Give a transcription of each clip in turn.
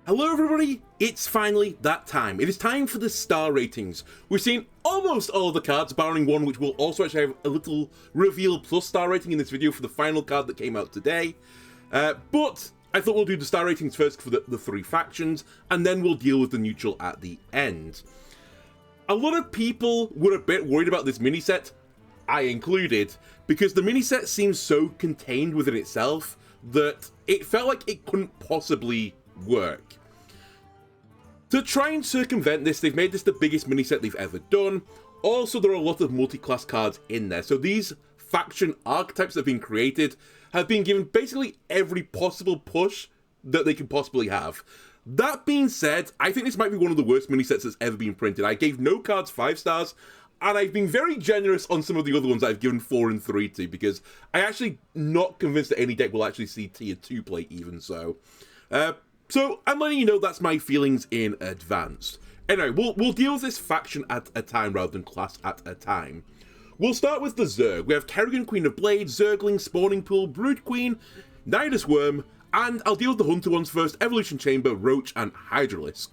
Hello everybody, it's finally that time. It is time for the star ratings. We've seen almost all of the cards, barring one which will also actually have a little reveal plus star rating in this video for the final card that came out today. But I thought we'll do the star ratings first for the three factions, and then we'll deal with the neutral at the end. A lot of people were a bit worried about this mini set, I included, because the mini set seems so contained within itself that it felt like it couldn't possibly work. To try and circumvent this, they've made this the biggest mini set they've ever done. Also, there are a lot of multi-class cards in there, so these faction archetypes that have been created have been given basically every possible push that they can possibly have. That being said, I think this might be one of the worst mini sets that's ever been printed. I gave no cards 5 stars, and I've been very generous on some of the other ones I've given 4 and 3 to, because I'm actually not convinced that any deck will actually see tier 2 play even so. So I'm letting you know that's my feelings in advance. Anyway, we'll deal with this faction at a time rather than class at a time. We'll start with the Zerg. We have Kerrigan, Queen of Blades, Zergling, Spawning Pool, Brood Queen, Nidus Worm, and I'll deal with the Hunter ones first, Evolution Chamber, Roach, and Hydralisk.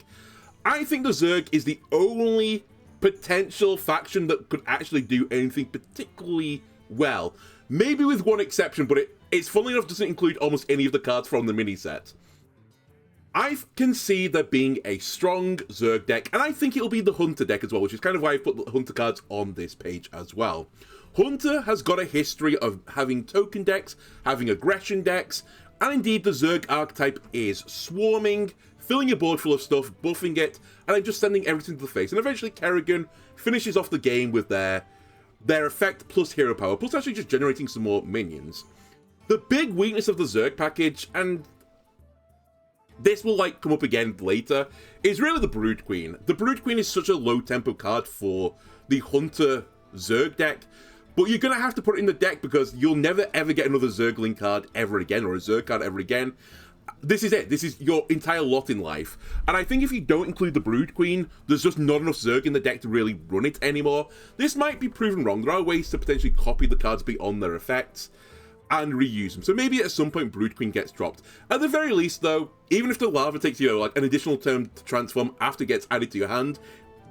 I think the Zerg is the only potential faction that could actually do anything particularly well. Maybe with one exception, but it's funnily enough doesn't include almost any of the cards from the mini set. I can see there being a strong Zerg deck, and I think it'll be the Hunter deck as well, which is kind of why I've put the Hunter cards on this page as well. Hunter has got a history of having token decks, having aggression decks, and indeed the Zerg archetype is swarming, filling your board full of stuff, buffing it, and then just sending everything to the face. And eventually Kerrigan finishes off the game with their effect plus hero power, plus actually just generating some more minions. The big weakness of the Zerg package, and this will come up again later, is really the Brood Queen. The Brood Queen is such a low tempo card for the Hunter Zerg deck, but you're going to have to put it in the deck because you'll never ever get another Zergling card ever again, or a Zerg card ever again. This is it. This is your entire lot in life. And I think if you don't include the Brood Queen, there's just not enough Zerg in the deck to really run it anymore. This might be proven wrong. There are ways to potentially copy the cards beyond their effects and reuse them. So maybe at some point Brood Queen gets dropped. At the very least though, even if the Lava takes an additional turn to transform after it gets added to your hand,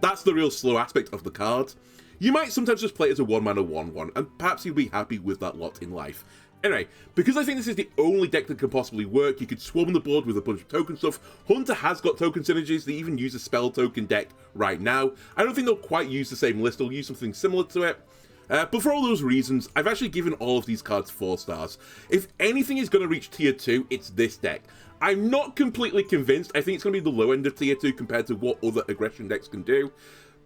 that's the real slow aspect of the card. You might sometimes just play it as a 1-mana 1/1, and perhaps you'll be happy with that lot in life. Anyway, because I think this is the only deck that can possibly work, you could swarm the board with a bunch of token stuff. Hunter has got token synergies. They even use a spell token deck right now. I don't think they'll quite use the same list. They'll use something similar to it. But for all those reasons, I've actually given all of these cards 4 stars. If anything is going to reach tier 2, it's this deck. I'm not completely convinced. I think it's going to be the low end of tier 2 compared to what other aggression decks can do.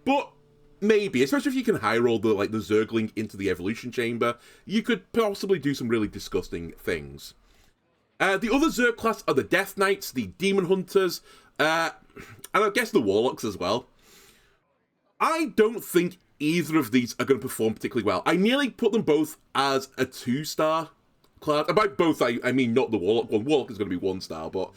But maybe, especially if you can high roll the Zergling into the Evolution Chamber, you could possibly do some really disgusting things. The other Zerg class are the Death Knights, the Demon Hunters, and I guess the Warlocks as well. I don't think either of these are going to perform particularly well. I nearly put them both as a 2-star class. And by both, I mean not the Warlock one. Warlock is going to be 1 star, but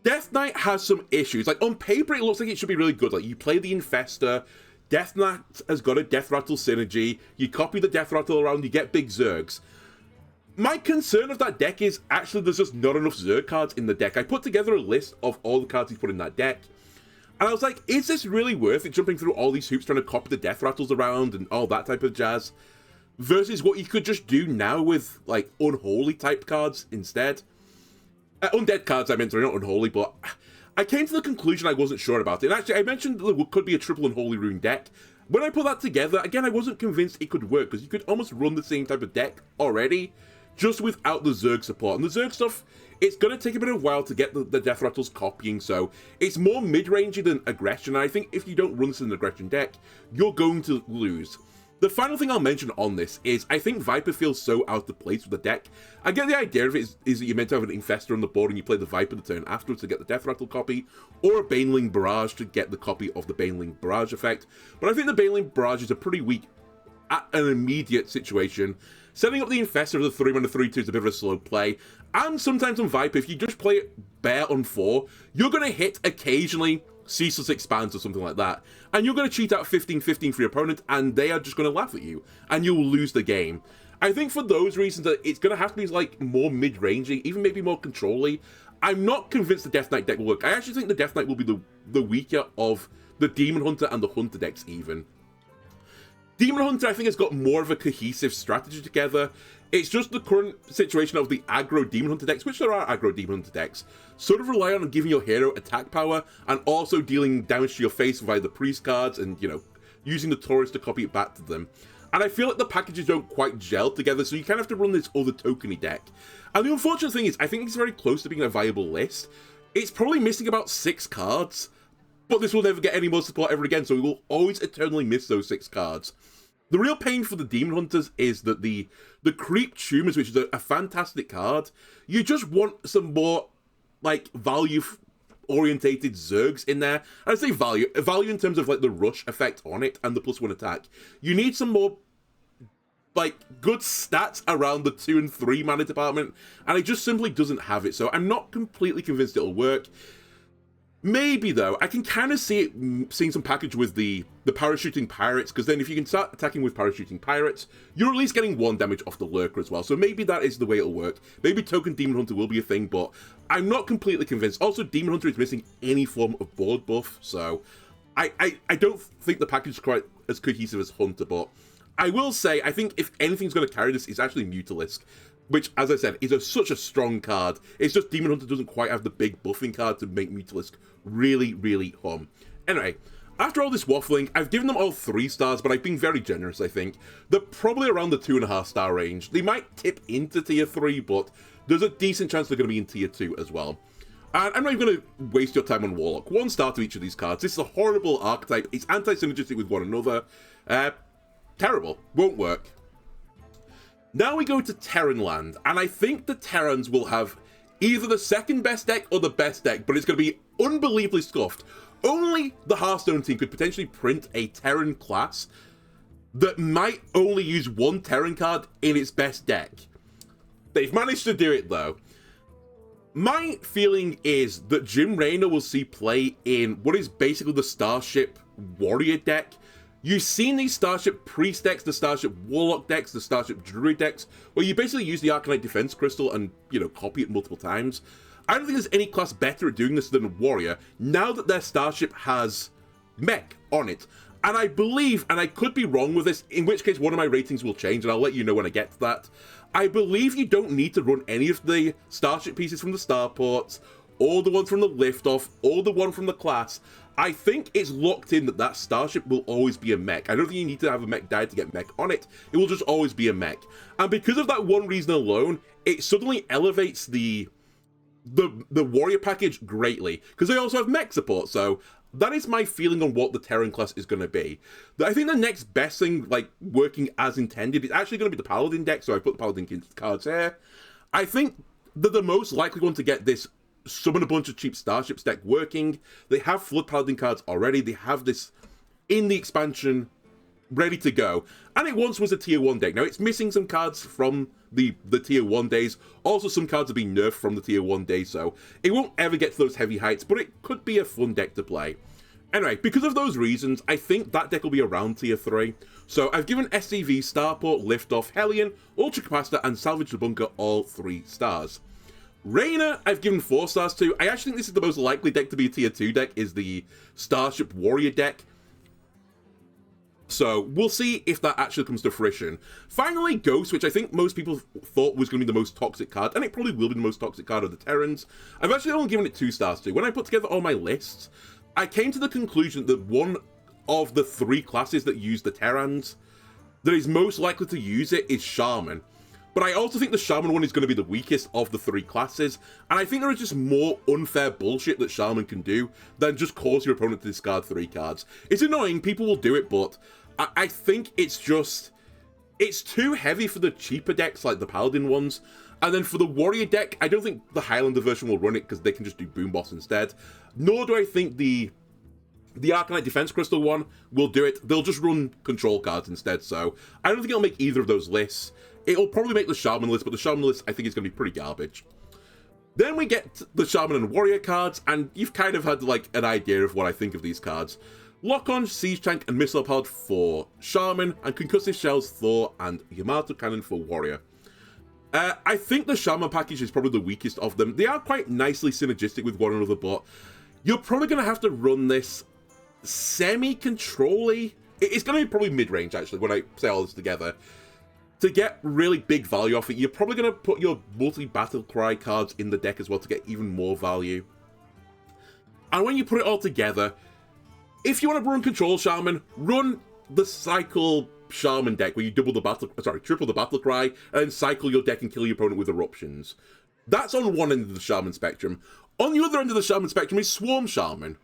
Death Knight has some issues. On paper, it looks like it should be really good. You play the Infestor, Death Knight has got a Death Rattle synergy, you copy the Death Rattle around, you get big Zergs. My concern of that deck is actually there's just not enough Zerg cards in the deck. I put together a list of all the cards he's put in that deck, and I was like, is this really worth it, jumping through all these hoops trying to copy the Death Rattles around and all that type of jazz, versus what you could just do now with, Unholy type cards instead? Undead cards, I meant, sorry, not Unholy, but I came to the conclusion I wasn't sure about it. And actually, I mentioned there could be a triple Unholy Rune deck. When I put that together, again, I wasn't convinced it could work, because you could almost run the same type of deck already, just without the Zerg support. And the Zerg stuff, it's going to take a bit of a while to get the Death Rattles copying, so it's more mid-rangey than aggression, and I think if you don't run this in an aggression deck, you're going to lose. The final thing I'll mention on this is I think Viper feels so out of place with the deck. I get the idea of it is that you're meant to have an Infestor on the board and you play the Viper the turn afterwards to get the Death Rattle copy, or a Baneling Barrage to get the copy of the Baneling Barrage effect, but I think the Baneling Barrage is a pretty weak at an immediate situation. Setting up the Infestor as a 3-mana 3/2 is a bit of a slow play, and sometimes on Viper, if you just play it bare on 4, you're going to hit occasionally Ceaseless Expanse or something like that, and you're going to cheat out 15-15 for your opponent, and they are just going to laugh at you, and you'll lose the game. I think for those reasons that it's going to have to be more mid-rangey, even maybe more control-y. I'm not convinced the Death Knight deck will work. I actually think the Death Knight will be the weaker of the Demon Hunter and the Hunter decks even. Demon Hunter, I think, has got more of a cohesive strategy together. It's just the current situation of the aggro Demon Hunter decks, which there are aggro Demon Hunter decks, sort of rely on giving your hero attack power and also dealing damage to your face via the priest cards and, you know, using the Taurus to copy it back to them. And I feel like the packages don't quite gel together, so you kind of have to run this other tokeny deck. And the unfortunate thing is, I think it's very close to being a viable list. It's probably missing about 6 cards, but this will never get any more support ever again, so we will always eternally miss those 6 cards. The real pain for the Demon Hunters is that the Creep Tumors, which is a fantastic card, you just want some more, like, value-orientated Zergs in there. And I say value in terms of, like, the rush effect on it and the +1 attack. You need some more, like, good stats around the 2 and 3 mana department, and it just simply doesn't have it, so I'm not completely convinced it'll work. Maybe, though, I can kind of see it seeing some package with the parachuting pirates, because then if you can start attacking with parachuting pirates, you're at least getting 1 damage off the lurker as well, so maybe that is the way it'll work. Maybe Token Demon Hunter will be a thing, but I'm not completely convinced. Also, Demon Hunter is missing any form of board buff, so I don't think the package is quite as cohesive as Hunter, but I will say, I think if anything's going to carry this, it's actually Mutalisk, which, as I said, is such a strong card. It's just Demon Hunter doesn't quite have the big buffing card to make Mutalisk really, really hum. Anyway, after all this waffling, I've given them all 3 stars, but I've been very generous, I think. They're probably around the 2.5 star range. They might tip into tier 3, but there's a decent chance they're going to be in tier 2 as well. And I'm not even going to waste your time on Warlock. 1 star to each of these cards. This is a horrible archetype. It's anti-synergistic with one another. Terrible. Won't work. Now we go to Terran land, and I think the Terrans will have either the second best deck or the best deck, but it's going to be unbelievably scuffed. Only the Hearthstone team could potentially print a Terran class that might only use 1 Terran card in its best deck. They've managed to do it, though. My feeling is that Jim Raynor will see play in what is basically the Starship Warrior deck. You've seen these Starship Priest decks, the Starship Warlock decks, the Starship Druid decks, where you basically use the Arcanite Defense Crystal and, you know, copy it multiple times. I don't think there's any class better at doing this than Warrior, now that their Starship has mech on it. And I believe, and I could be wrong with this, in which case one of my ratings will change, and I'll let you know when I get to that. I believe you don't need to run any of the Starship pieces from the Starports, or the ones from the Liftoff, or the one from the class. I think it's locked in that that Starship will always be a mech. I don't think you need to have a mech die to get mech on it. It will just always be a mech. And because of that one reason alone, it suddenly elevates the Warrior package greatly. Because they also have mech support, so that is my feeling on what the Terran class is going to be. I think the next best thing, like, working as intended, is actually going to be the Paladin deck, so I put the Paladin cards here. I think that the most likely one to get this summon a bunch of cheap Starships deck working. They have Flood Paladin cards already. They have this in the expansion ready to go. And it once was a tier 1 deck. Now, it's missing some cards from the tier 1 days. Also, some cards have been nerfed from the tier 1 days, so it won't ever get to those heavy heights, but it could be a fun deck to play. Anyway, because of those reasons, I think that deck will be around tier 3. So I've given SCV, Starport, Liftoff, Hellion, Ultra Capacitor, and Salvage the Bunker all 3 stars. Raynor, I've given 4 stars to. I actually think this is the most likely deck to be a tier 2 deck, is the Starship Warrior deck. So we'll see if that actually comes to fruition. Finally, Ghost, which I think most people thought was going to be the most toxic card, and it probably will be the most toxic card of the Terrans. I've actually only given it 2 stars to. When I put together all my lists, I came to the conclusion that one of the 3 classes that use the Terrans that is most likely to use it is Shaman. But I also think the Shaman one is going to be the weakest of the 3 classes, and I think there is just more unfair bullshit that Shaman can do than just cause your opponent to discard 3 cards. It's annoying, people will do it, but I think it's too heavy for the cheaper decks like the Paladin ones, and then for the Warrior deck, I don't think the Highlander version will run it because they can just do Boom Boss instead, nor do I think the Arcanite Defense Crystal one will do it. They'll just run control cards instead, so I don't think it'll make either of those lists. It'll probably make the Shaman list, but the Shaman list I think is going to be pretty garbage. Then we get the Shaman and Warrior cards, and you've kind of had like an idea of what I think of these cards. Lock-on, Siege Tank, and Missile Pod for Shaman, and Concussive Shells, Thor, and Yamato Cannon for Warrior. I think the Shaman package is probably the weakest of them. They are quite nicely synergistic with one another, but you're probably going to have to run this semi-control-y. It's going to be probably mid-range, actually, when I say all this together. To get really big value off it, you're probably going to put your multi-battle cry cards in the deck as well to get even more value. And when you put it all together, if you want to run Control Shaman, run the Cycle Shaman deck where you triple the battle cry, and then cycle your deck and kill your opponent with eruptions. That's on one end of the Shaman spectrum. On the other end of the Shaman spectrum is Swarm Shaman.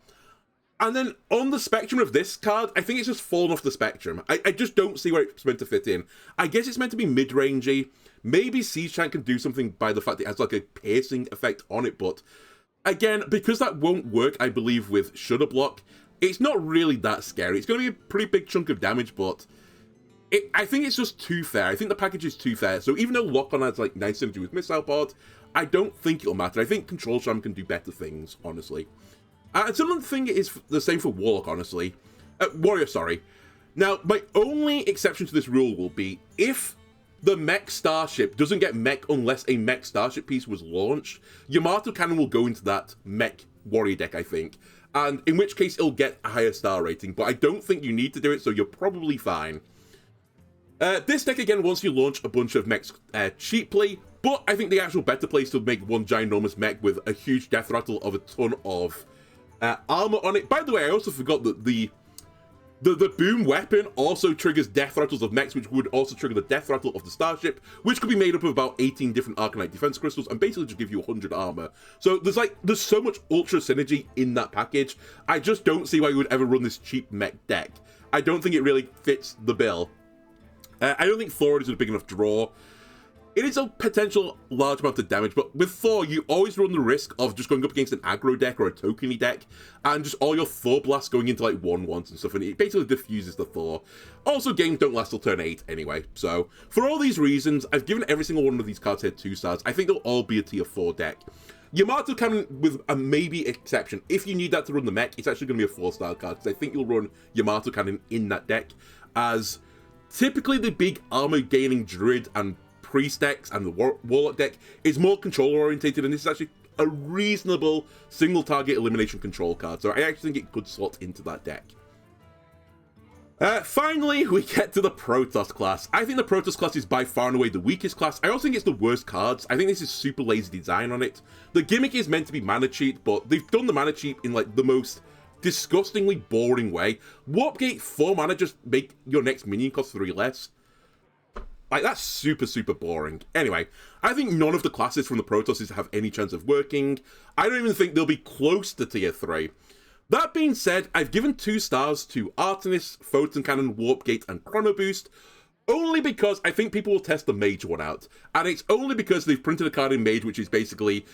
And then on the spectrum of this card, I think it's just fallen off the spectrum. I just don't see where it's meant to fit in. I guess it's meant to be mid-rangey. Maybe Siege Tank can do something by the fact that it has like a piercing effect on it, but again, because that won't work, I believe, with Shudder Block, it's not really that scary. It's going to be a pretty big chunk of damage, but I think it's just too fair. I think the package is too fair. So even though Lock-On has like nice synergy with Missile Pod, I don't think it'll matter. I think Control Shaman can do better things, honestly. And some of the thing is the same for Warlock, honestly. Warrior, sorry. Now, my only exception to this rule will be if the mech starship doesn't get mech unless a mech starship piece was launched, Yamato Cannon will go into that mech warrior deck, I think. And in which case, it'll get a higher star rating. But I don't think you need to do it, so you're probably fine. This deck, again, wants you launch a bunch of mechs cheaply. But I think the actual better place to make one ginormous mech with a huge death rattle of a ton of armor on it. By the way, I also forgot that the boom weapon also triggers death rattles of mechs, which would also trigger the death rattle of the starship, which could be made up of about 18 different Arcanite defense crystals and basically just give you 100 armor. So there's so much ultra synergy in that package. I just don't see why you would ever run this cheap mech deck. I don't think it really fits the bill. I don't think Thor is a big enough draw. It is a potential large amount of damage, but with Thor, you always run the risk of just going up against an aggro deck or a tokeny deck, and just all your Thor blasts going into like 1/1s and stuff, and it basically diffuses the Thor. Also, games don't last till turn 8 anyway, so for all these reasons, I've given every single one of these cards here 2 stars. I think they'll all be a tier 4 deck. Yamato Cannon, with a maybe exception, if you need that to run the mech, it's actually going to be a 4-star card, because I think you'll run Yamato Cannon in that deck, as typically the big armor-gaining Druid and Priest decks and the Warlock deck is more control-orientated, and this is actually a reasonable single-target elimination control card, so I actually think it could slot into that deck. Finally, we get to the Protoss class. I think the Protoss class is by far and away the weakest class. I also think it's the worst cards. I think this is super lazy design on it. The gimmick is meant to be mana cheat, but they've done the mana cheat in like the most disgustingly boring way. Warp Gate 4 mana, just make your next minion cost 3 less. Like, that's super, super boring. Anyway, I think none of the classes from the Protosses have any chance of working. I don't even think they'll be close to tier 3. That being said, I've given 2 stars to Artemis, Photon Cannon, Warp Gate, and Chrono Boost, only because I think people will test the Mage one out. And it's only because they've printed a card in Mage, which is basically,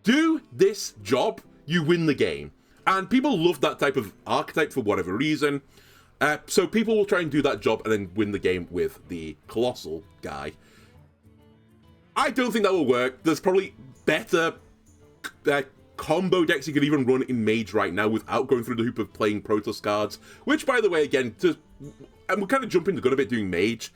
do this job, you win the game. And people love that type of archetype for whatever reason. So people will try and do that job and then win the game with the Colossal guy. I don't think that will work. There's probably better combo decks you can even run in Mage right now without going through the hoop of playing Protoss cards. Which, by the way, again, and we're kind of jumping the gun a bit doing Mage.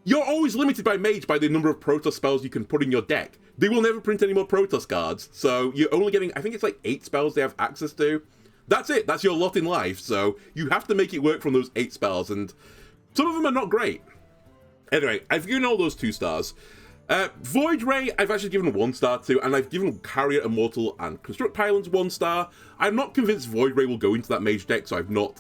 You're always limited by Mage by the number of Protoss spells you can put in your deck. They will never print any more Protoss cards, so you're only getting, I think it's like 8 spells they have access to. That's it, that's your lot in life, so you have to make it work from those 8 spells, and some of them are not great. Anyway, I've given all those 2 stars. Void Ray, I've actually given 1 star to, and I've given Carrier Immortal and Construct Pylons 1 star. I'm not convinced Void Ray will go into that Mage deck, so I've not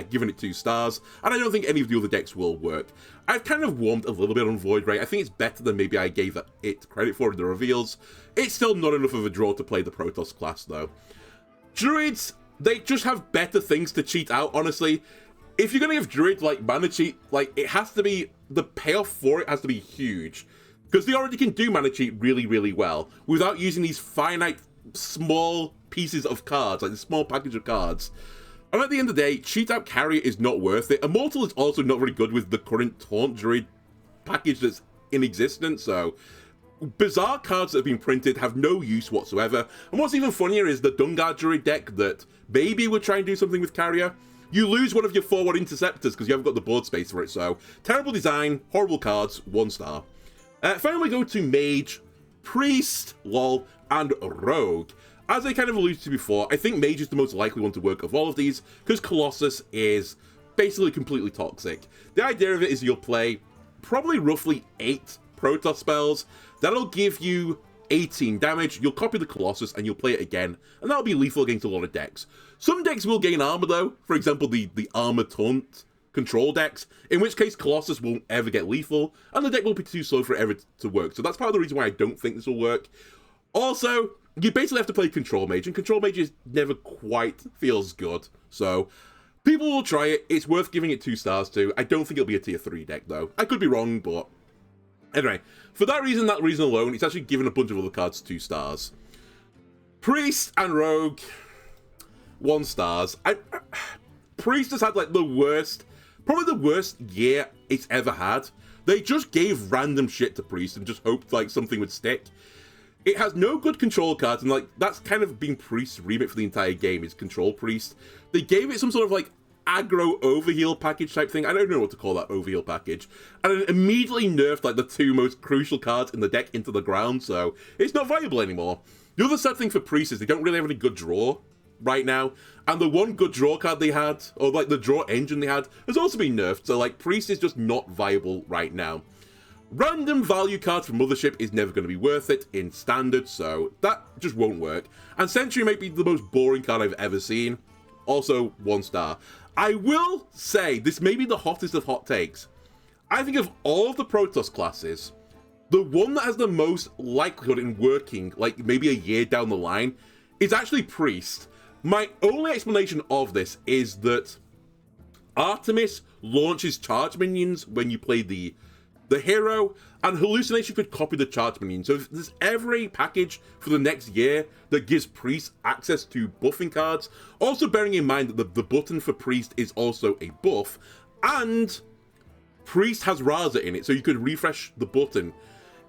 given it 2 stars, and I don't think any of the other decks will work. I've kind of warmed a little bit on Void Ray. I think it's better than maybe I gave it credit for in the reveals. It's still not enough of a draw to play the Protoss class, though. Druids, they just have better things to cheat out, honestly. If you're going to give Druid, like, mana cheat, like, it has to be, the payoff for it has to be huge. Because they already can do mana cheat really, really well, without using these finite, small pieces of cards, like the small package of cards. And at the end of the day, cheat out Carrier is not worth it. Immortal is also not very good with the current Taunt Druid package that's in existence, so bizarre cards that have been printed have no use whatsoever. And what's even funnier is the Dungar Druid deck that maybe would try and do something with Carrier. You lose one of your forward interceptors because you haven't got the board space for it, so terrible design, horrible cards, 1 star. Finally, we go to Mage, Priest, lol, and Rogue. As I kind of alluded to before, I think Mage is the most likely one to work of all of these, because Colossus is basically completely toxic. The idea of it is you'll play probably roughly 8 Protoss spells. That'll give you 18 damage. You'll copy the Colossus and you'll play it again, and that'll be lethal against a lot of decks. Some decks will gain armor though, for example the Armor Taunt control decks, in which case Colossus won't ever get lethal, and the deck will be too slow for it ever to work. So that's part of the reason why I don't think this will work. Also, you basically have to play Control Mage, and Control Mage never quite feels good. So people will try it. It's worth giving it 2 stars to. I don't think it'll be a tier 3 deck though. I could be wrong, but anyway, for that reason alone, it's actually given a bunch of other cards 2 stars. Priest and Rogue, 1 stars. Priest has had like probably the worst year it's ever had. They just gave random shit to Priest and just hoped like something would stick. It has no good control cards, and like that's kind of been Priest's remit for the entire game, is control Priest. They gave it some sort of like aggro overheal package type thing. I don't know what to call that overheal package. And it immediately nerfed like the 2 most crucial cards in the deck into the ground, so it's not viable anymore. The other sad thing for Priest is they don't really have any good draw right now, and the one good draw card they had, or like the draw engine they had, has also been nerfed, so like Priest is just not viable right now. Random value cards from Mothership is never going to be worth it in Standard, so that just won't work. And Sentry may be the most boring card I've ever seen, also 1 star. I will say, this may be the hottest of hot takes. I think of all of the Protoss classes, the one that has the most likelihood in working, like maybe a year down the line, is actually Priest. My only explanation of this is that Artemis launches charge minions when you play the hero, and Hallucination could copy the charge minion. So if there's ever a package for the next year that gives Priest access to buffing cards, also bearing in mind that the button for Priest is also a buff, and Priest has Raza in it, so you could refresh the button.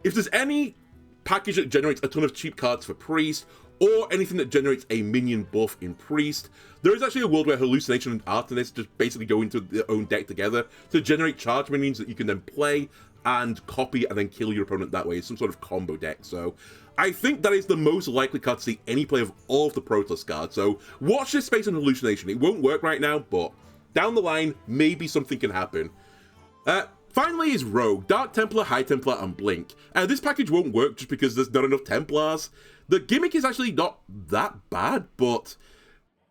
If there's any package that generates a ton of cheap cards for Priest, or anything that generates a minion buff in Priest, there is actually a world where Hallucination and Artemis just basically go into their own deck together to generate charge minions that you can then play and copy and then kill your opponent that way. It's some sort of combo deck. So I think that is the most likely card to see any play of all of the Protoss cards. So watch this space on Hallucination. It won't work right now, but down the line, maybe something can happen. Finally is Rogue, Dark Templar, High Templar, and Blink. This package won't work just because there's not enough Templars. The gimmick is actually not that bad, but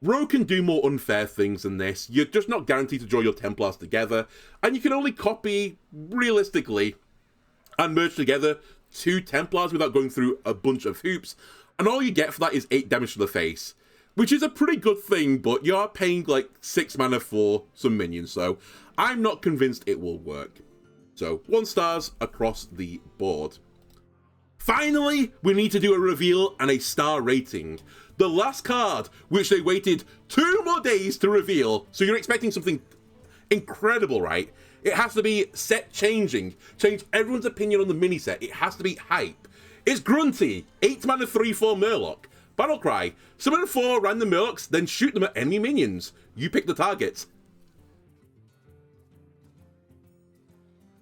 Rogue can do more unfair things than this. You're just not guaranteed to draw your Templars together, and you can only copy, realistically, and merge together 2 Templars without going through a bunch of hoops, and all you get for that is 8 damage to the face, which is a pretty good thing, but you are paying like 6 mana for some minions, so I'm not convinced it will work. So 1 stars across the board. Finally, we need to do a reveal and a star rating. The last card, which they waited 2 more days to reveal, so you're expecting something incredible, right? It has to be set changing, change everyone's opinion on the mini set. It has to be hype. It's Grunty, 8 mana 3/4 Murloc. Battlecry, summon 4 random Murlocs, then shoot them at enemy minions. You pick the targets.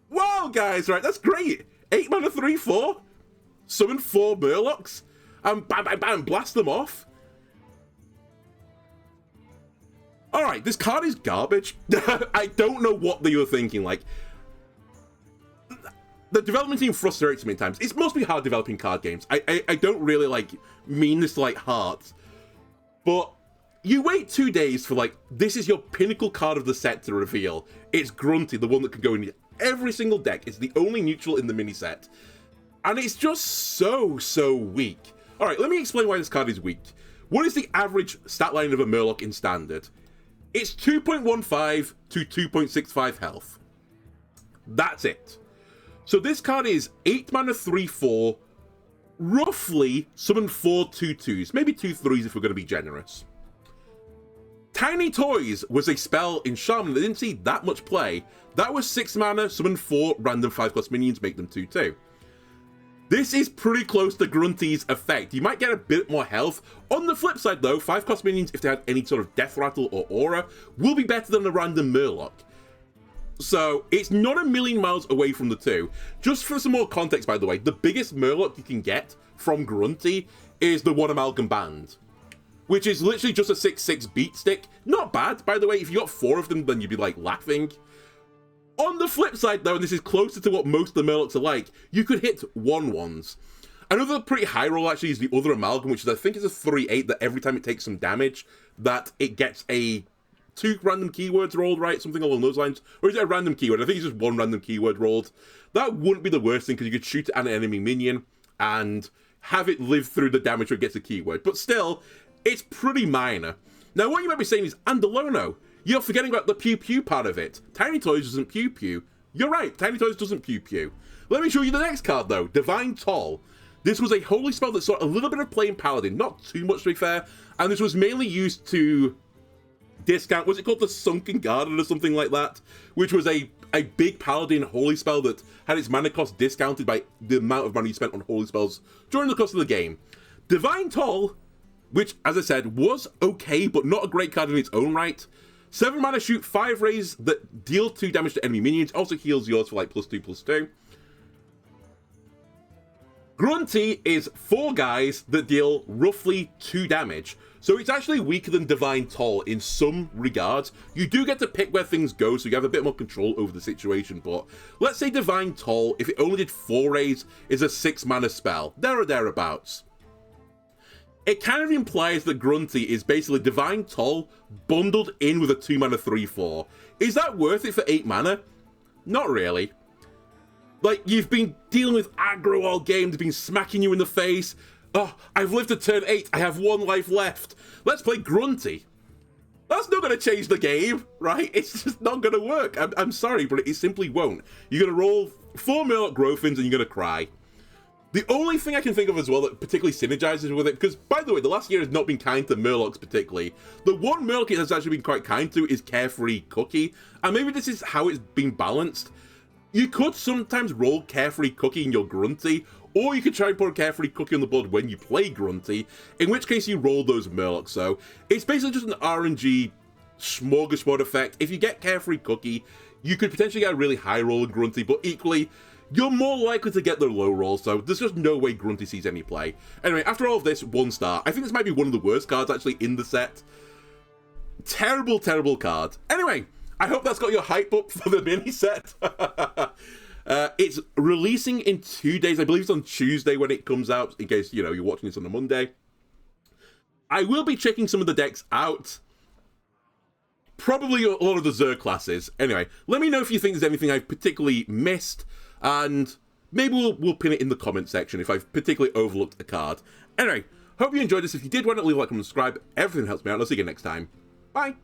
Wow, guys, right, that's great. 8 mana 3/4, summon 4 Murlocs, and bam, bam, bam, blast them off. Alright, this card is garbage. I don't know what they were thinking, like, the development team frustrates me at times. It's mostly hard developing card games. I don't really, like, mean this to, like, heart, but you wait 2 days for, like, this is your pinnacle card of the set to reveal. It's Grunty, the one that can go in every single deck. It's the only neutral in the mini set. And it's just so weak. Alright, let me explain why this card is weak. What is the average stat line of a Murloc in Standard? It's 2.15 to 2.65 health. That's it. So this card is 8 mana 3/4, roughly summon 4 2/2s, maybe 2 3s if we're going to be generous. Tiny Toys was a spell in Shaman that didn't see that much play. That was 6 mana, summon 4 random 5+ minions, make them 2/2. This is pretty close to Grunty's effect. You might get a bit more health. On the flip side though, 5+ minions, if they had any sort of death rattle or aura, will be better than a random Murloc. So it's not a million miles away from the two. Just for some more context, by the way, the biggest Murloc you can get from Grunty is the One Amalgam Band, which is literally just a 6/6 beat stick. Not bad, by the way. If you got 4 of them, then you'd be like laughing. On the flip side, though, and this is closer to what most of the Murlocs are like, you could hit 1/1s. Another pretty high roll, actually, is the other Amalgam, which is, I think, is a 3/8 that every time it takes some damage, that it gets a 2 random keywords rolled, right? Something along those lines. Or is it a random keyword? I think it's just 1 random keyword rolled. That wouldn't be the worst thing, because you could shoot it at an enemy minion and have it live through the damage where it gets a keyword. But still, it's pretty minor. Now, what you might be saying is, Andalono, you're forgetting about the pew-pew part of it. Tiny Toys doesn't pew-pew. You're right, Tiny Toys doesn't pew-pew. Let me show you the next card, though. Divine Toll. This was a holy spell that saw a little bit of play in Paladin, not too much to be fair, and this was mainly used to discount, was it called the Sunken Garden or something like that? Which was a big Paladin holy spell that had its mana cost discounted by the amount of money you spent on holy spells during the course of the game. Divine Toll, which, as I said, was okay, but not a great card in its own right. 7 mana, shoot 5 rays that deal 2 damage to enemy minions, also heals yours for like +2/+2. Grunty is 4 guys that deal roughly 2 damage, so it's actually weaker than Divine Toll in some regards. You do get to pick where things go, so you have a bit more control over the situation, but let's say Divine Toll, if it only did 4 rays, is a 6 mana spell, there or thereabouts. It kind of implies that Grunty is basically Divine Toll bundled in with a 2 mana 3/4. Is that worth it for 8 mana? Not really. Like, you've been dealing with aggro all game, they've been smacking you in the face. Oh, I've lived to turn 8, I have 1 life left. Let's play Grunty. That's not going to change the game, right? It's just not going to work. I'm sorry, but it simply won't. You're going to roll 4 Murloc Growthins and you're going to cry. The only thing I can think of as well that particularly synergizes with it, because, by the way, the last year has not been kind to Murlocs particularly. The one Murloc it has actually been quite kind to is Carefree Cookie, and maybe this is how it's been balanced. You could sometimes roll Carefree Cookie in your Grunty, or you could try and put a Carefree Cookie on the board when you play Grunty, in which case you roll those Murlocs. So it's basically just an RNG smorgasbord effect. If you get Carefree Cookie, you could potentially get a really high roll in Grunty, but equally, you're more likely to get the low roll, so there's just no way Grunty sees any play. Anyway, after all of this, 1 star. I think this might be one of the worst cards actually in the set. Terrible, terrible card. Anyway, I hope that's got your hype up for the mini set. It's releasing in 2 days. I believe it's on Tuesday when it comes out, in case, you know, you're watching this on a Monday. I will be checking some of the decks out. Probably a lot of the Zerg classes. Anyway, let me know if you think there's anything I've particularly missed, and maybe we'll pin it in the comment section if I've particularly overlooked a card. Anyway, hope you enjoyed this. If you did, why not leave a like and subscribe? Everything helps me out. I'll see you next time. Bye!